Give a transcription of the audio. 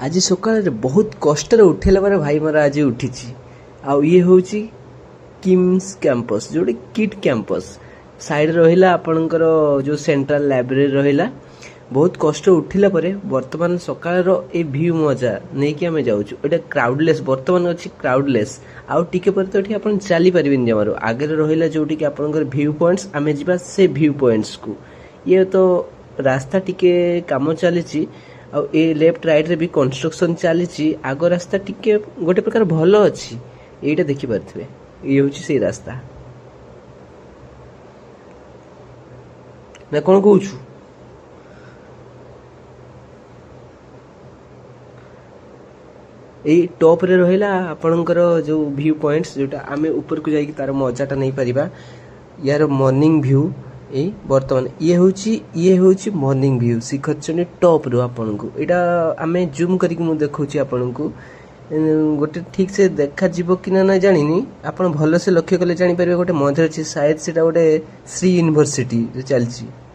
आज सकाळ बहुत कष्ट उठेला पर भाई मोर आज उठी आउ ये हूँ KIMS campus Jote kit campus side रहा आपणकर जो सेंट्रल लाइब्रेरी रहा बहुत कष्ट उठिला परे वर्तमान सकाळ ए व्यू मजा नहीं कि आम जाऊँ ये क्राउडलेस वर्तमान अच्छी क्राउडलेस आउ टिके पर तो ये चली पारे जमार आगे रहा जो आपंकर व्यू पॉइंट्स आम जा से व्यू पॉइंट्स को ये तो रास्ता टिके काम चली आ लेफ्ट राइट रे भी कंस्ट्रक्शन चली आग रास्ता टिके गोटे प्रकार भल अच्छी यहीटा देखिपे ये हूँ से रास्ता ना कौन कौन यही टॉप रे रहा आपणकर जो व्यू पॉइंट्स जोटा आम ऊपर को जाकि तार मजाटा नहीं पारिबा यार मॉर्निंग व्यू यही बर्तमान ये हूँ मॉर्निंग व्यू शिखरचंडी टॉप रू आपन को यहाँ आम जूम करके देखा आपन को गोटे ठीक से देखा जीव कि ना जानी आप भल से लक्ष्य कले जापर गोटे मंदिर अच्छे शायद से गोटे श्री यूनिवर्सिटी चलती